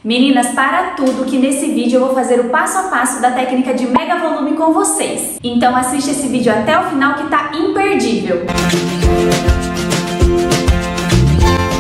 Meninas, para tudo que nesse vídeo eu vou fazer o passo a passo da técnica de mega volume com vocês. Então assiste esse vídeo até o final que tá imperdível.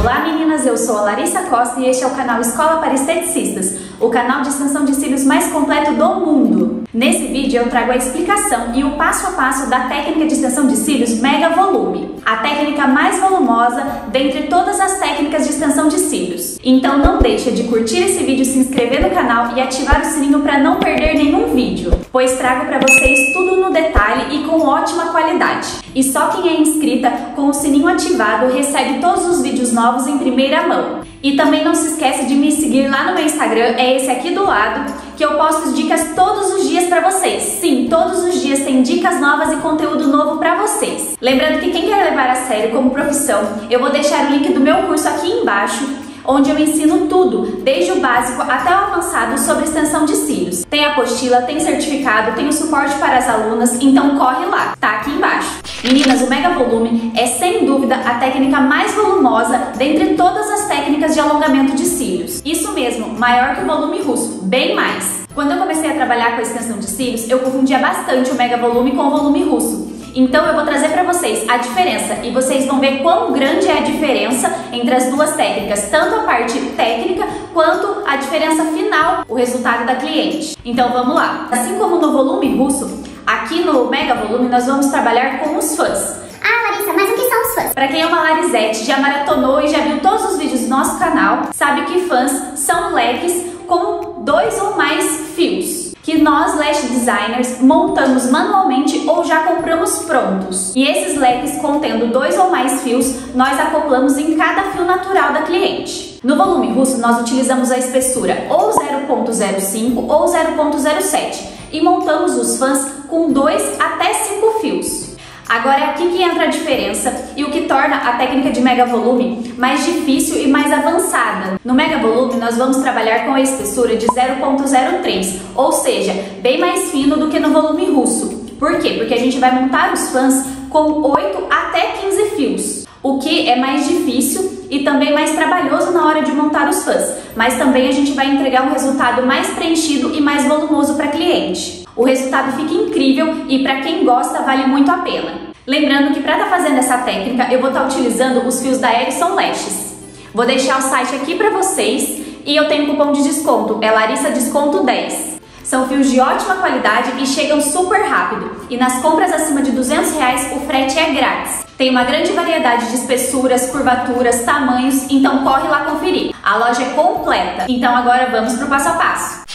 Olá meninas, eu sou a Larissa Costa e este é o canal Escola para Esteticistas, o canal de extensão de cílios mais completo do mundo. Nesse vídeo eu trago a explicação e o passo a passo da técnica de extensão de cílios mega volume, a técnica mais volumosa dentre todas as técnicas de extensão de cílios. Então não deixa de curtir esse vídeo, se inscrever no canal e ativar o sininho para não perder nenhum vídeo, pois trago para vocês tudo no detalhe e com ótima qualidade. E só quem é inscrita com o sininho ativado recebe todos os vídeos novos em primeira mão. E também não se esquece de me seguir lá no meu Instagram, é esse aqui do lado, que eu posto dicas todos os dias pra vocês. Sim, todos os dias tem dicas novas e conteúdo novo pra vocês. Lembrando que quem quer levar a sério como profissão, eu vou deixar o link do meu curso aqui embaixo, onde eu ensino tudo, desde o básico até o avançado sobre extensão de cílios. Tem apostila, tem certificado, tem o suporte para as alunas, então corre lá, tá aqui embaixo. Meninas, o mega volume é sem dúvida a técnica mais volumosa dentre todas as técnicas de alongamento de cílios. Isso mesmo, maior que o volume russo, bem mais. Quando eu comecei a trabalhar com a extensão de cílios, eu confundia bastante o mega volume com o volume russo. Então eu vou trazer para vocês a diferença e vocês vão ver quão grande é a diferença entre as duas técnicas, tanto a parte técnica quanto a diferença final, o resultado da cliente. Então vamos lá. Assim como no volume russo, aqui no mega volume nós vamos trabalhar com os fãs. Ah, Larissa, mas o que são os fãs? Para quem é uma Larizete, já maratonou e já viu todos os vídeos do nosso canal, sabe que fãs são leques com 2 ou mais fios, que nós, lash designers, montamos manualmente ou já compramos prontos. E esses leques contendo 2 ou mais fios, nós acoplamos em cada fio natural da cliente. No volume russo, nós utilizamos a espessura ou 0.05 ou 0.07 e montamos os fãs com 2 até 5 fios. Agora é aqui que entra a diferença e o que torna a técnica de mega volume mais difícil e mais avançada. No mega volume nós vamos trabalhar com a espessura de 0.03, ou seja, bem mais fino do que no volume russo. Por quê? Porque a gente vai montar os fãs com 8 até 15 fios, o que é mais difícil e também mais trabalhoso na hora de montar os fãs, mas também a gente vai entregar um resultado mais preenchido e mais volumoso para a cliente. O resultado fica incrível e para quem gosta vale muito a pena. Lembrando que para estar fazendo essa técnica eu vou estar utilizando os fios da Ellison Lashes. Vou deixar o site aqui para vocês e eu tenho um cupom de desconto, é Larissa Desconto 10. São fios de ótima qualidade e chegam super rápido. E nas compras acima de R$200 o frete é grátis. Tem uma grande variedade de espessuras, curvaturas, tamanhos, então corre lá conferir. A loja é completa. Então agora vamos pro passo a passo.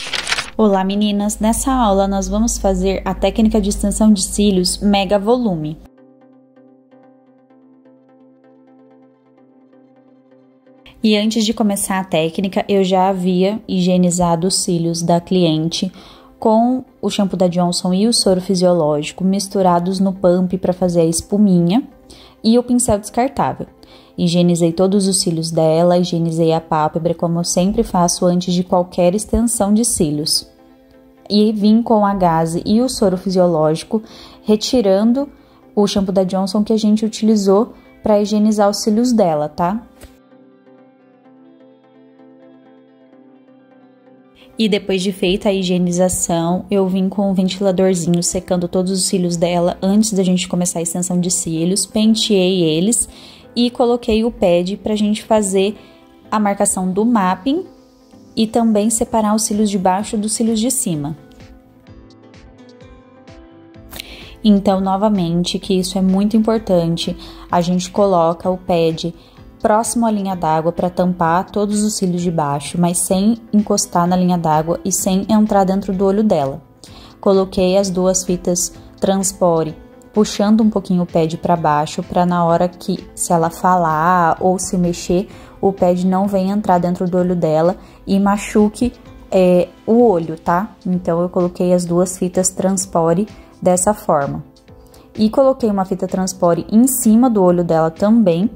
Olá meninas, nessa aula nós vamos fazer a técnica de extensão de cílios mega volume. E antes de começar a técnica, eu já havia higienizado os cílios da cliente com o shampoo da Johnson e o soro fisiológico misturados no pump para fazer a espuminha e o pincel descartável. Higienizei todos os cílios dela, higienizei a pálpebra como eu sempre faço antes de qualquer extensão de cílios. E vim com a gaze e o soro fisiológico, retirando o shampoo da Johnson que a gente utilizou para higienizar os cílios dela, tá? E depois de feita a higienização, eu vim com um ventiladorzinho secando todos os cílios dela antes da gente começar a extensão de cílios, penteei eles e coloquei o pad pra gente fazer a marcação do mapping e também separar os cílios de baixo dos cílios de cima. Então, novamente, que isso é muito importante, a gente coloca o pad próximo à linha d'água para tampar todos os cílios de baixo, mas sem encostar na linha d'água e sem entrar dentro do olho dela. Coloquei as 2 fitas transpore puxando um pouquinho o pad para baixo, para na hora que, se ela falar ou se mexer, o pad não venha entrar dentro do olho dela e machuque o olho, tá? Então, eu coloquei as 2 fitas transpore dessa forma. E coloquei uma fita transpore em cima do olho dela também,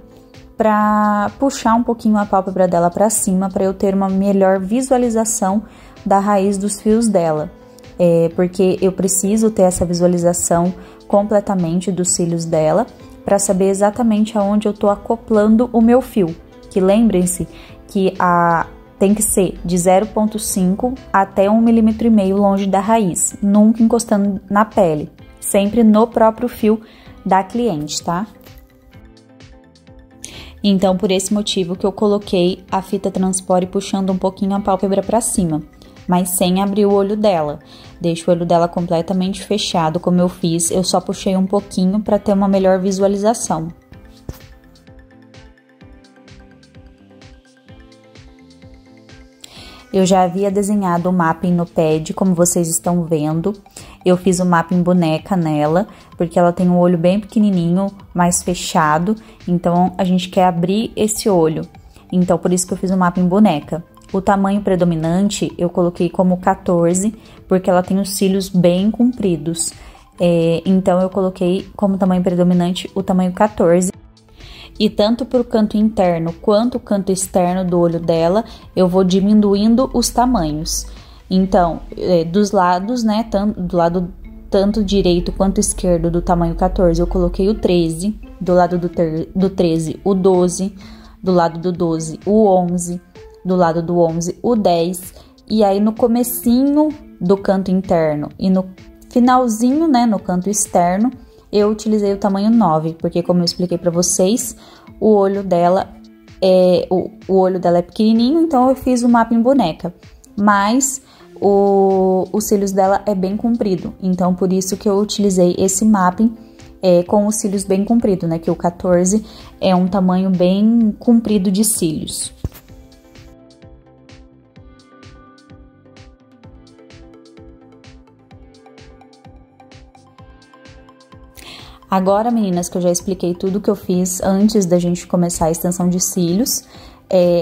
para puxar um pouquinho a pálpebra dela para cima, para eu ter uma melhor visualização da raiz dos fios dela. Porque eu preciso ter essa visualização completamente dos cílios dela para saber exatamente aonde eu tô acoplando o meu fio. Que lembrem-se que tem que ser de 0,5 até 1,5 mm longe da raiz, nunca encostando na pele, sempre no próprio fio da cliente, tá? Então, por esse motivo que eu coloquei a fita transpore puxando um pouquinho a pálpebra pra cima, mas sem abrir o olho dela. Deixo o olho dela completamente fechado, como eu fiz, eu só puxei um pouquinho para ter uma melhor visualização. Eu já havia desenhado o mapping no pad, como vocês estão vendo. Eu fiz o mapping boneca nela, porque ela tem um olho bem pequenininho, mais fechado. Então, a gente quer abrir esse olho. Então, por isso que eu fiz o mapping boneca. O tamanho predominante eu coloquei como 14, porque ela tem os cílios bem compridos. Então, eu coloquei como tamanho predominante o tamanho 14. E tanto para o canto interno quanto o canto externo do olho dela, eu vou diminuindo os tamanhos. Então, dos lados, né, do lado tanto direito quanto esquerdo do tamanho 14, eu coloquei o 13, do lado do 13, o 12, do lado do 12, o 11, do lado do 11, o 10, e aí no comecinho do canto interno e no finalzinho, né, no canto externo, eu utilizei o tamanho 9, porque como eu expliquei pra vocês, o olho dela é pequenininho, então eu fiz o mapping boneca, mas os cílios dela é bem comprido, então por isso que eu utilizei esse mapping com os cílios bem comprido, né, que o 14 é um tamanho bem comprido de cílios. Agora, meninas, que eu já expliquei tudo que eu fiz antes da gente começar a extensão de cílios,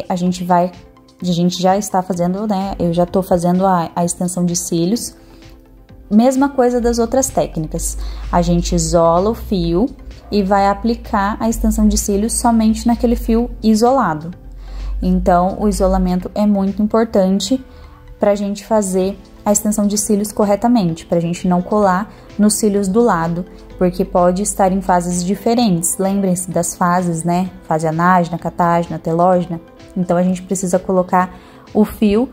a gente já está fazendo, né, eu já tô fazendo a extensão de cílios. Mesma coisa das outras técnicas, a gente isola o fio e vai aplicar a extensão de cílios somente naquele fio isolado. Então, o isolamento é muito importante pra gente fazer a extensão de cílios corretamente, pra gente não colar nos cílios do lado, porque pode estar em fases diferentes. Lembrem-se das fases, né? Fase anágena, catágena, telógena. Então, a gente precisa colocar o fio,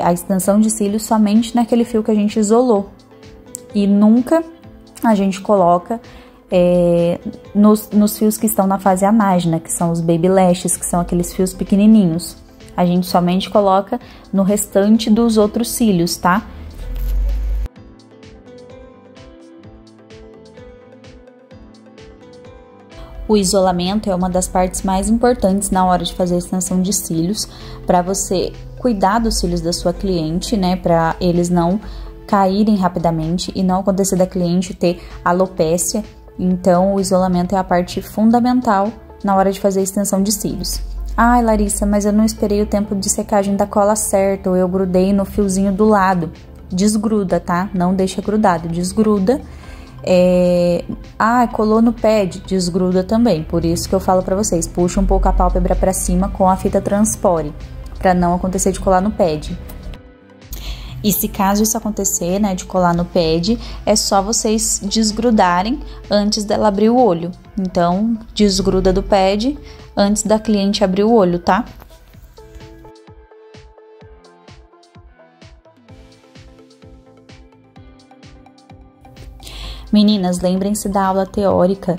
a extensão de cílios somente naquele fio que a gente isolou. E nunca a gente coloca nos fios que estão na fase anágena, que são os baby lashes, que são aqueles fios pequenininhos. A gente somente coloca no restante dos outros cílios, tá? O isolamento é uma das partes mais importantes na hora de fazer a extensão de cílios, para você cuidar dos cílios da sua cliente, né? Para eles não caírem rapidamente e não acontecer da cliente ter alopécia. Então, o isolamento é a parte fundamental na hora de fazer a extensão de cílios. Ai, Larissa, mas eu não esperei o tempo de secagem da cola certo, ou eu grudei no fiozinho do lado. Desgruda, tá? Não deixa grudado, desgruda. Colou no pad, desgruda também. Por isso que eu falo pra vocês, puxa um pouco a pálpebra pra cima com a fita transpore, pra não acontecer de colar no pad. E se caso isso acontecer, né, de colar no pad, é só vocês desgrudarem antes dela abrir o olho. Então, desgruda do pad antes da cliente abrir o olho, tá? Meninas, lembrem-se da aula teórica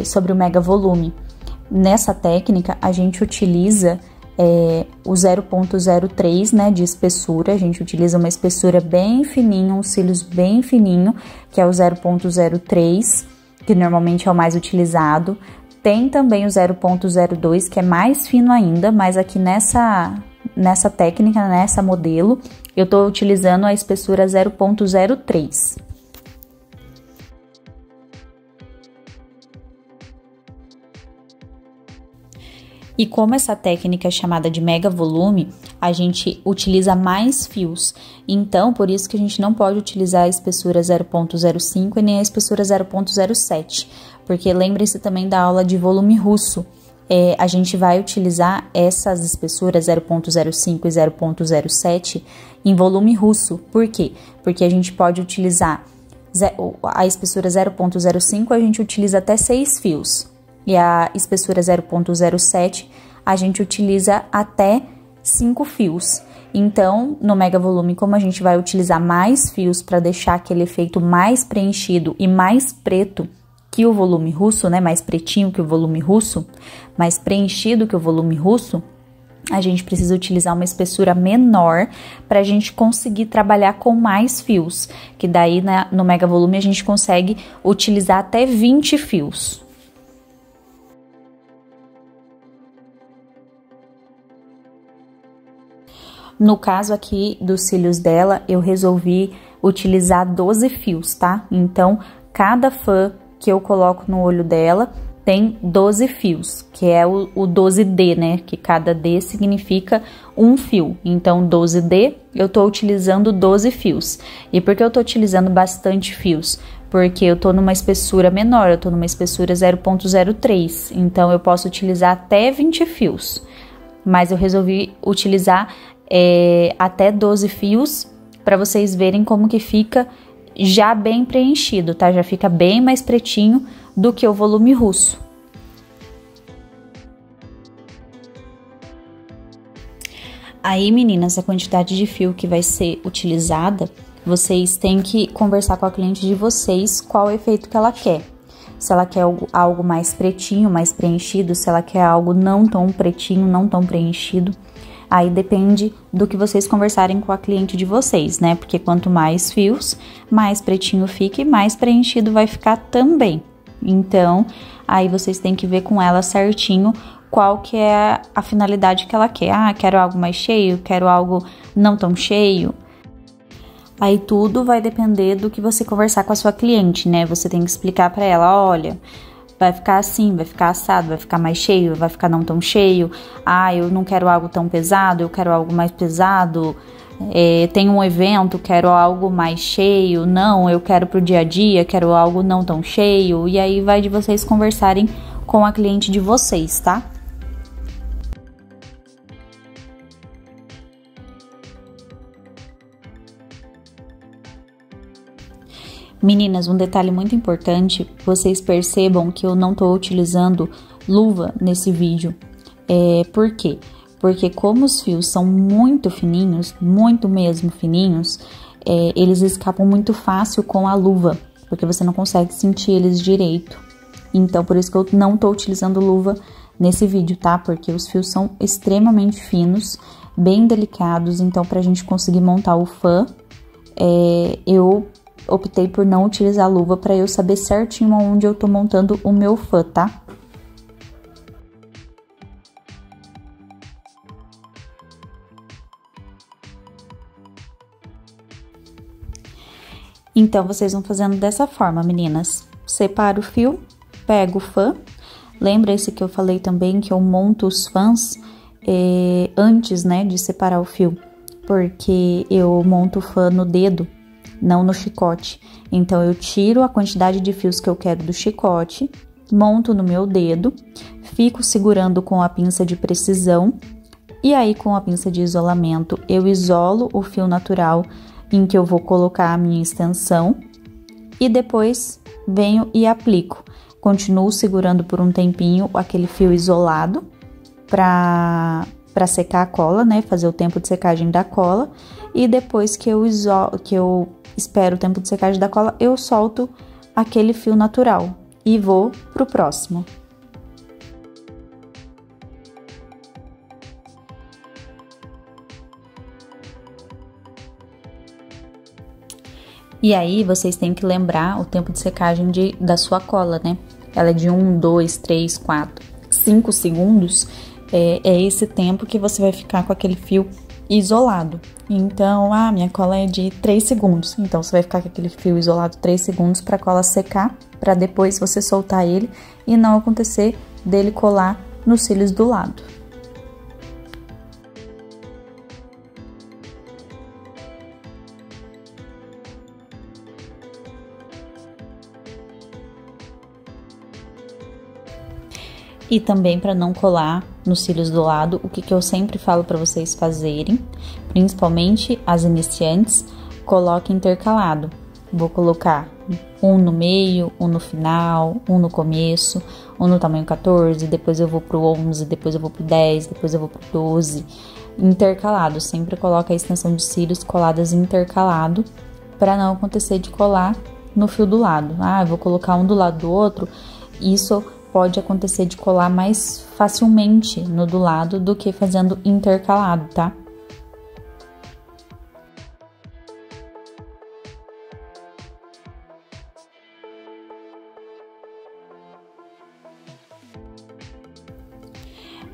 sobre o mega volume. Nessa técnica, a gente utiliza o 0,03, né, de espessura. A gente utiliza uma espessura bem fininha, uns cílios bem fininho, que é o 0,03, que normalmente é o mais utilizado. Tem também o 0,02, que é mais fino ainda, mas aqui nessa técnica, nessa modelo, eu tô utilizando a espessura 0,03. E como essa técnica é chamada de mega volume, a gente utiliza mais fios. Então, por isso que a gente não pode utilizar a espessura 0,05 e nem a espessura 0,07. Porque lembre-se também da aula de volume russo. A gente vai utilizar essas espessuras 0,05 e 0,07 em volume russo. Por quê? Porque a gente pode utilizar a espessura 0,05, a gente utiliza até 6 fios. E a espessura 0,07 a gente utiliza até 5 fios. Então, no Mega Volume, como a gente vai utilizar mais fios para deixar aquele efeito mais preenchido e mais preto que o volume russo, né? Mais pretinho que o volume russo, mais preenchido que o volume russo, a gente precisa utilizar uma espessura menor para a gente conseguir trabalhar com mais fios, que daí no Mega Volume a gente consegue utilizar até 20 fios. No caso aqui dos cílios dela, eu resolvi utilizar 12 fios, tá? Então, cada fã que eu coloco no olho dela tem 12 fios, que é o 12D, né? Que cada D significa um fio. Então, 12D, eu tô utilizando 12 fios. E por que eu tô utilizando bastante fios? Porque eu tô numa espessura menor, eu tô numa espessura 0.03. Então, eu posso utilizar até 20 fios. Mas eu resolvi utilizar até 12 fios para vocês verem como que fica já bem preenchido, tá? Já fica bem mais pretinho do que o volume russo. Aí, meninas, a quantidade de fio que vai ser utilizada, vocês têm que conversar com a cliente de vocês qual o efeito que ela quer. Se ela quer algo mais pretinho, mais preenchido, se ela quer algo não tão pretinho, não tão preenchido. Aí depende do que vocês conversarem com a cliente de vocês, né? Porque quanto mais fios, mais pretinho fica e mais preenchido vai ficar também. Então, aí vocês têm que ver com ela certinho qual que é a finalidade que ela quer. Ah, quero algo mais cheio, quero algo não tão cheio. Aí tudo vai depender do que você conversar com a sua cliente, né? Você tem que explicar pra ela, olha, vai ficar assim, vai ficar assado, vai ficar mais cheio, vai ficar não tão cheio. Ah, eu não quero algo tão pesado, eu quero algo mais pesado. Tem um evento, quero algo mais cheio. Não, eu quero pro dia a dia, quero algo não tão cheio. E aí vai de vocês conversarem com a cliente de vocês, tá? Meninas, um detalhe muito importante, vocês percebam que eu não tô utilizando luva nesse vídeo. Por quê? Porque como os fios são muito fininhos, muito mesmo fininhos, eles escapam muito fácil com a luva, porque você não consegue sentir eles direito. Então, por isso que eu não tô utilizando luva nesse vídeo, tá? Porque os fios são extremamente finos, bem delicados, então pra gente conseguir montar o fã, eu optei por não utilizar luva para eu saber certinho onde eu tô montando o meu fã, tá? Então, vocês vão fazendo dessa forma, meninas. Separa o fio, pega o fã. Lembra-se que eu falei também que eu monto os fãs antes, né, de separar o fio. Porque eu monto o fã no dedo, não no chicote. Então, eu tiro a quantidade de fios que eu quero do chicote, monto no meu dedo, fico segurando com a pinça de precisão, e aí com a pinça de isolamento eu isolo o fio natural em que eu vou colocar a minha extensão, e depois venho e aplico. Continuo segurando por um tempinho aquele fio isolado para secar a cola, né? Fazer o tempo de secagem da cola, e depois que eu espero o tempo de secagem da cola, eu solto aquele fio natural e vou pro próximo. E aí, vocês têm que lembrar o tempo de secagem da sua cola, né? Ela é de 1, 2, 3, 4, 5 segundos. É esse tempo que você vai ficar com aquele fio isolado. Então, minha cola é de 3 segundos. Então, você vai ficar com aquele fio isolado 3 segundos para a cola secar, para depois você soltar ele e não acontecer dele colar nos cílios do lado. E também para não colar nos cílios do lado, o que eu sempre falo para vocês fazerem, principalmente as iniciantes, coloque intercalado. Vou colocar um no meio, um no final, um no começo, um no tamanho 14, depois eu vou pro 11, depois eu vou pro 10, depois eu vou pro 12. intercalado. Sempre coloca a extensão de cílios coladas intercalado, para não acontecer de colar no fio do lado. Eu vou colocar um do lado do outro, isso pode acontecer de colar mais facilmente no do lado do que fazendo intercalado, tá?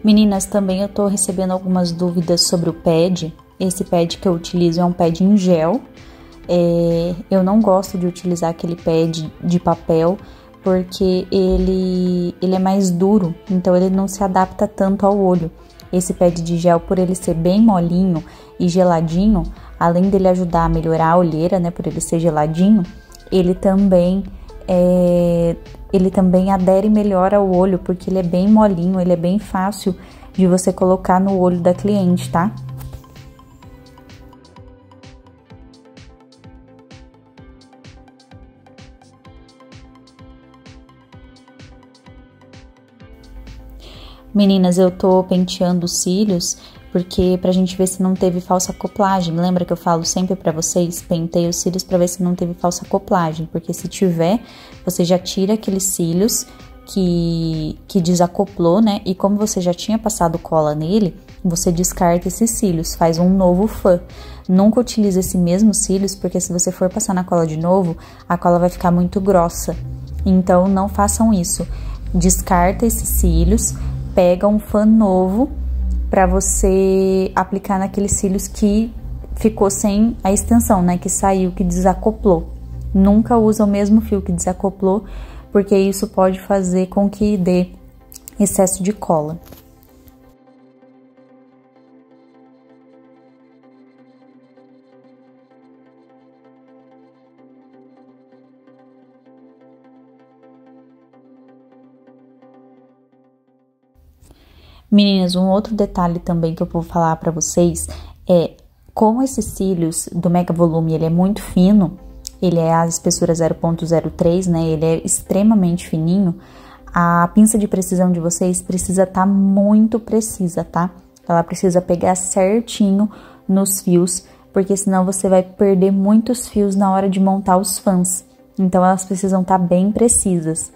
Meninas, também eu tô recebendo algumas dúvidas sobre o pad. Esse pad que eu utilizo é um pad em gel. Eu não gosto de utilizar aquele pad de papel, porque ele é mais duro, então ele não se adapta tanto ao olho. Esse pad de gel, por ele ser bem molinho e geladinho, além dele ajudar a melhorar a olheira, né, por ele ser geladinho, ele também adere melhor ao olho, porque ele é bem molinho, ele é bem fácil de você colocar no olho da cliente, tá? Meninas, eu tô penteando os cílios porque pra gente ver se não teve falsa acoplagem. Lembra que eu falo sempre pra vocês? Penteie os cílios pra ver se não teve falsa acoplagem, porque se tiver, você já tira aqueles cílios que desacoplou, né? E como você já tinha passado cola nele, você descarta esses cílios, faz um novo fã. Nunca utilize esse mesmo cílios, porque se você for passar na cola de novo, a cola vai ficar muito grossa. Então, não façam isso. Descarta esses cílios, pega um fã novo para você aplicar naqueles cílios que ficou sem a extensão, né? Que saiu, que desacoplou. Nunca usa o mesmo fio que desacoplou, porque isso pode fazer com que dê excesso de cola. Meninas, um outro detalhe também que eu vou falar pra vocês é como esses cílios do Mega Volume, ele é muito fino, ele é a espessura 0.03, né, ele é extremamente fininho, a pinça de precisão de vocês precisa estar muito precisa, tá? Ela precisa pegar certinho nos fios, porque senão você vai perder muitos fios na hora de montar os fãs. Então, elas precisam estar bem precisas.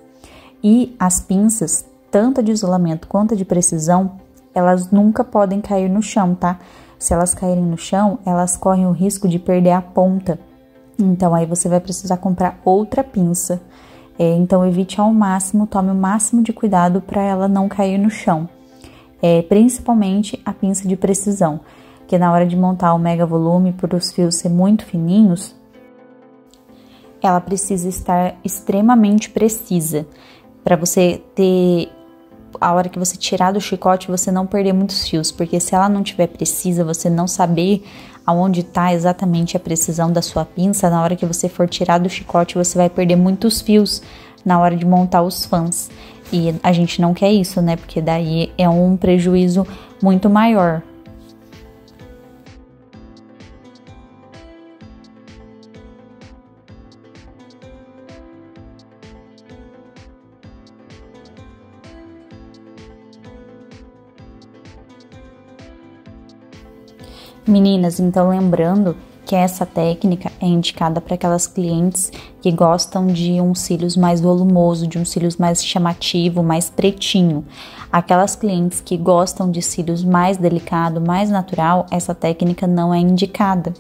E as pinças, tanto a de isolamento quanto a de precisão, elas nunca podem cair no chão, tá? Se elas caírem no chão, elas correm o risco de perder a ponta. Então, aí você vai precisar comprar outra pinça. Então, evite ao máximo, tome o máximo de cuidado para ela não cair no chão. Principalmente a pinça de precisão, que na hora de montar o Mega Volume, por os fios ser muito fininhos, ela precisa estar extremamente precisa, para você ter, a hora que você tirar do chicote, você não perder muitos fios, porque se ela não tiver precisa, você não saber aonde está exatamente a precisão da sua pinça, na hora que você for tirar do chicote, você vai perder muitos fios na hora de montar os fãs. E a gente não quer isso, né? Porque daí é um prejuízo muito maior. Meninas, então lembrando que essa técnica é indicada para aquelas clientes que gostam de um cílios mais volumoso, de um cílios mais chamativo, mais pretinho. Aquelas clientes que gostam de cílios mais delicado, mais natural, essa técnica não é indicada,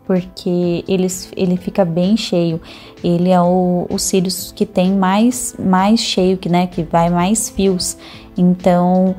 porque ele fica bem cheio. Ele é o cílios que tem mais cheio, que vai mais fios. Então,